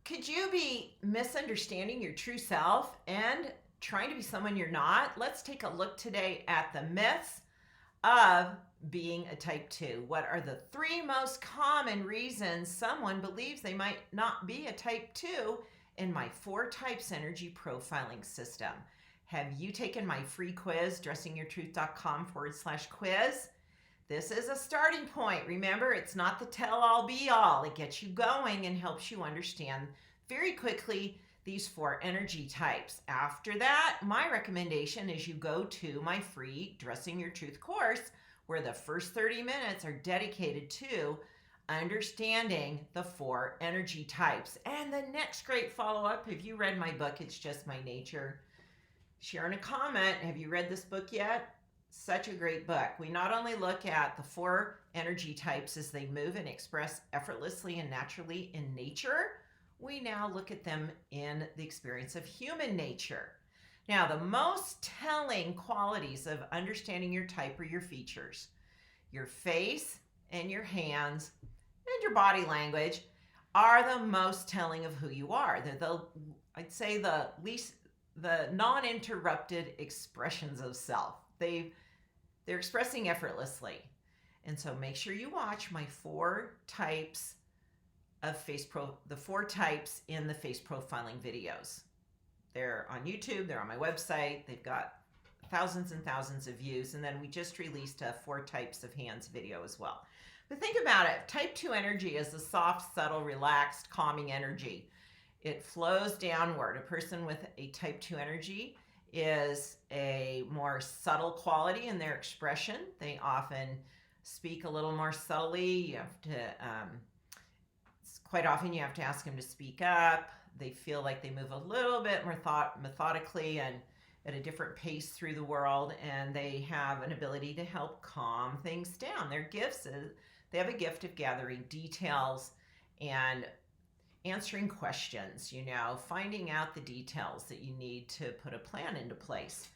Could you be misunderstanding your true self and trying to be someone you're not? Let's take a look today at the myths of being a type 2. What are the 3 most common reasons someone believes they might not be a type 2 in my 4 types energy profiling system? Have you taken my free quiz, dressingyourtruth.com/quiz? This is a starting point. Remember, it's not the tell-all be-all. It gets you going and helps you understand very quickly these 4 energy types. After that, my recommendation is you go to my free Dressing Your Truth course, where the first 30 minutes are dedicated to understanding the 4 energy types. And the next great follow-up, if you read my book, It's Just My Nature, share in a comment, have you read this book yet? Such a great book. We not only look at the 4 energy types as they move and express effortlessly and naturally in nature, we now look at them in the experience of human nature. Now, the most telling qualities of understanding your type are your features. Your face and your hands and your body language are the most telling of who you are. They're I'd say the non-interrupted expressions of self. They're expressing effortlessly. And so make sure you watch my 4 types of the 4 types in the face profiling videos. They're on YouTube, they're on my website, they've got thousands and thousands of views, and then we just released a 4 types of hands video as well. But think about it, type 2 energy is a soft, subtle, relaxed, calming energy. It flows downward. A person with a type 2 energy is a more subtle quality in their expression. They often speak a little more subtly. You have to, quite often you have to ask them to speak up. They feel like they move a little bit more methodically and at a different pace through the world, and they have an ability to help calm things down. Their gifts is, they have a gift of gathering details and answering questions, finding out the details that you need to put a plan into place.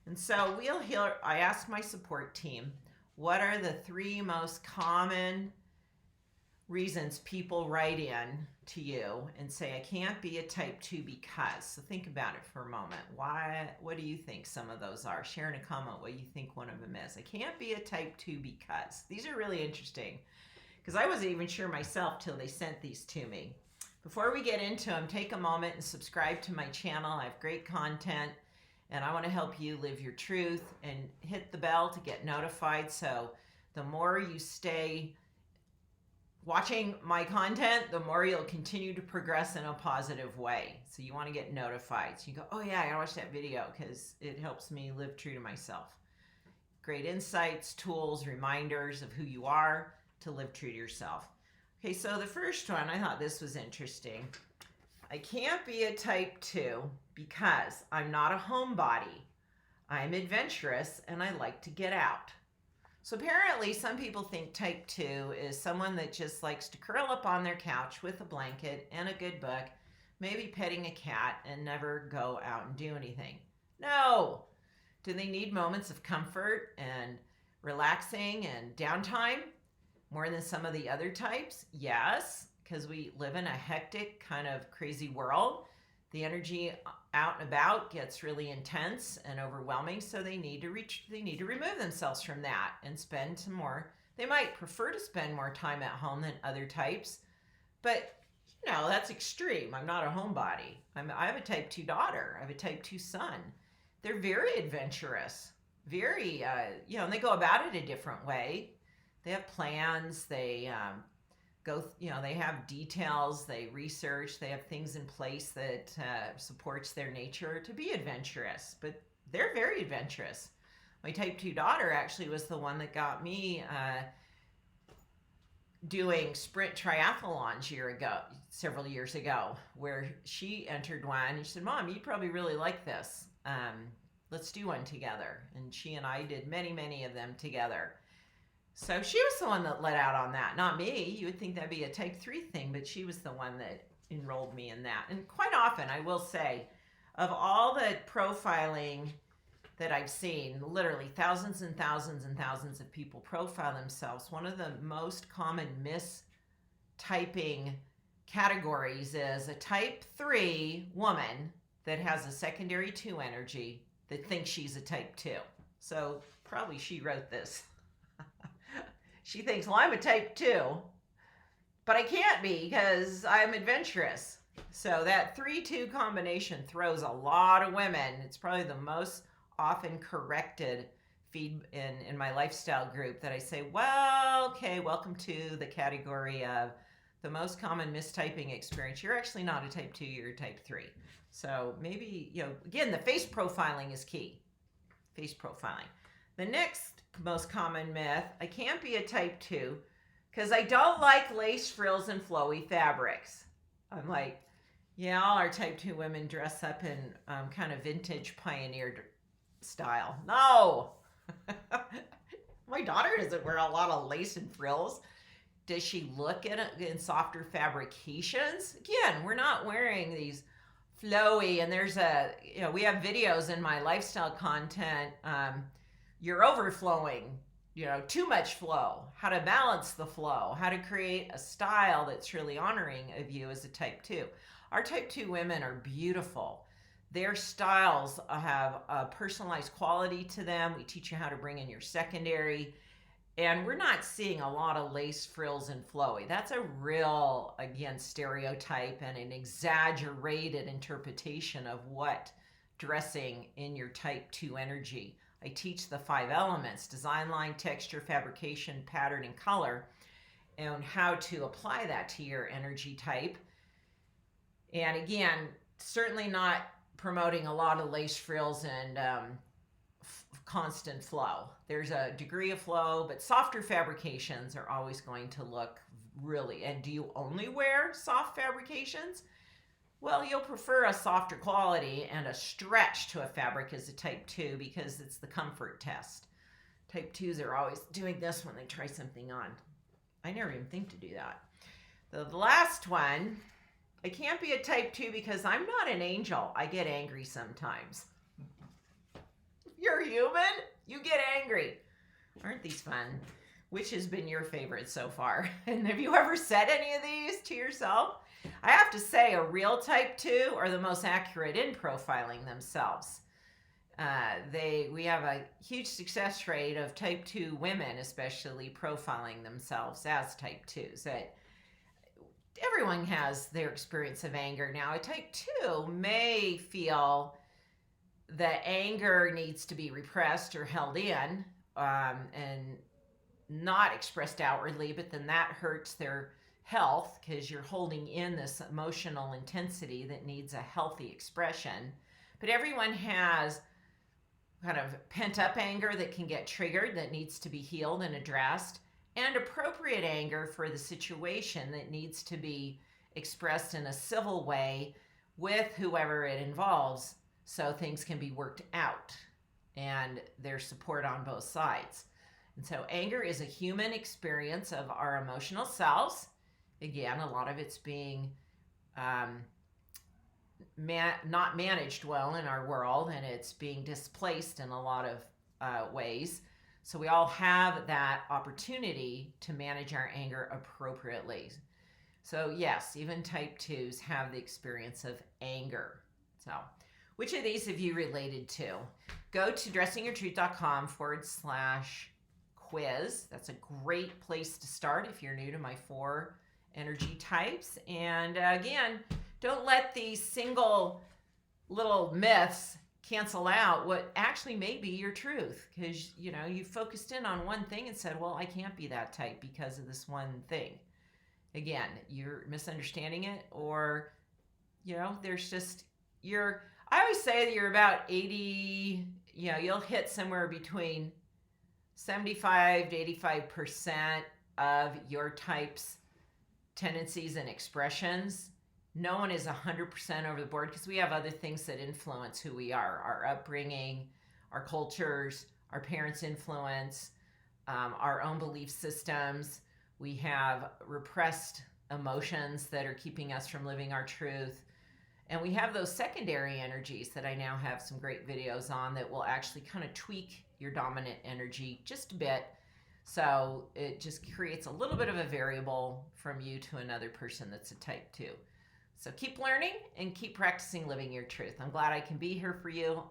And so I asked my support team, what are the 3 most common reasons people write in to you and say, I can't be a type 2 because. So think about it for a moment. What do you think some of those are? Share in a comment what you think one of them is. I can't be a type 2 because. These are really interesting because I wasn't even sure myself till they sent these to me. Before we get into them, take a moment and subscribe to my channel. I have great content and I want to help you live your truth, and hit the bell to get notified. So the more you stay watching my content, the more you'll continue to progress in a positive way. So you want to get notified. So you go, oh yeah, I gotta watch that video because it helps me live true to myself. Great insights, tools, reminders of who you are to live true to yourself. Okay, so the first one, I thought this was interesting. I can't be a type 2 because I'm not a homebody. I'm adventurous and I like to get out. So apparently some people think type 2 is someone that just likes to curl up on their couch with a blanket and a good book, maybe petting a cat, and never go out and do anything. No! Do they need moments of comfort and relaxing and downtime more than some of the other types? Yes, because we live in a hectic, kind of crazy world. The energy out and about gets really intense and overwhelming, so they need to remove themselves from that and spend some more. They might prefer to spend more time at home than other types, but that's extreme. I'm not a homebody. I have a type 2 daughter. I have a type 2 son. They're very adventurous, very, and they go about it a different way. They have plans. They they have details, they research, they have things in place that supports their nature to be adventurous, but they're very adventurous. My type 2 daughter actually was the one that got me doing sprint triathlons several years ago, where she entered one and she said, Mom, you probably really like this. Let's do one together. And she and I did many, many of them together. So she was the one that let out on that, not me. You would think that'd be a type 3 thing, but she was the one that enrolled me in that. And quite often, I will say, of all the profiling that I've seen, literally thousands and thousands and thousands of people profile themselves, one of the most common mistyping categories is a type 3 woman that has a secondary 2 energy that thinks she's a type 2. So probably she wrote this. She thinks, well, I'm a type 2, but I can't be because I'm adventurous. So that 3-2 combination throws a lot of women. It's probably the most often corrected feed in my lifestyle group that I say, well, okay, welcome to the category of the most common mistyping experience. You're actually not a type 2, you're a type 3. So maybe, again, the face profiling is key. Face profiling. The next most common myth, I can't be a type 2 because I don't like lace, frills, and flowy fabrics. I'm like, yeah, all our type 2 women dress up in kind of vintage pioneer style. No! My daughter doesn't wear a lot of lace and frills. Does she look at it in softer fabrications? Again, we're not wearing these flowy, and we have videos in my lifestyle content. You're overflowing, too much flow, how to balance the flow, how to create a style that's really honoring of you as a type 2. Our type 2 women are beautiful. Their styles have a personalized quality to them. We teach you how to bring in your secondary. And we're not seeing a lot of lace, frills, and flowy. That's a real, again, stereotype and an exaggerated interpretation of what dressing in your type 2 energy. I teach the 5 elements: design, line, texture, fabrication, pattern, and color, and how to apply that to your energy type. And again, certainly not promoting a lot of lace, frills, and constant flow. There's a degree of flow, but softer fabrications are always going to look really. And do you only wear soft fabrications? Well, you'll prefer a softer quality and a stretch to a fabric as a type 2 because it's the comfort test. Type 2s are always doing this when they try something on. I never even think to do that. The last one, I can't be a type 2 because I'm not an angel. I get angry sometimes. You're human, you get angry. Aren't these fun? Which has been your favorite so far? And have you ever said any of these to yourself? I have to say, a real type 2 are the most accurate in profiling themselves. We have a huge success rate of type 2 women, especially profiling themselves as type 2s. Everyone has their experience of anger. Now, a type 2 may feel that anger needs to be repressed or held in and not expressed outwardly, but then that hurts their health because you're holding in this emotional intensity that needs a healthy expression. But everyone has kind of pent-up anger that can get triggered, that needs to be healed and addressed, and appropriate anger for the situation that needs to be expressed in a civil way with whoever it involves, so things can be worked out and there's support on both sides. And so anger is a human experience of our emotional selves. Again, a lot of it's being not managed well in our world, and it's being displaced in a lot of ways. So we all have that opportunity to manage our anger appropriately. So yes, even type 2s have the experience of anger. So which of these have you related to? Go to dressingyourtruth.com/quiz. That's a great place to start if you're new to my 4 energy types. And again, don't let these single little myths cancel out what actually may be your truth, because you focused in on one thing and said, well, I can't be that type because of this one thing. Again, you're misunderstanding it, or there's just I always say that you're about 80, you'll hit somewhere between 75 to 85% of your type's tendencies and expressions. No one is 100% over the board because we have other things that influence who we are: our upbringing, our cultures, our parents' influence, our own belief systems. We have repressed emotions that are keeping us from living our truth. And we have those secondary energies that I now have some great videos on that will actually kind of tweak your dominant energy just a bit So it just creates a little bit of a variable from you to another person that's a type 2. So keep learning and keep practicing living your truth. I'm glad I can be here for you.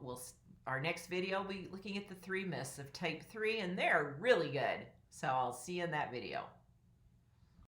Our next video will be looking at the 3 myths of type 3, and they're really good. So I'll see you in that video.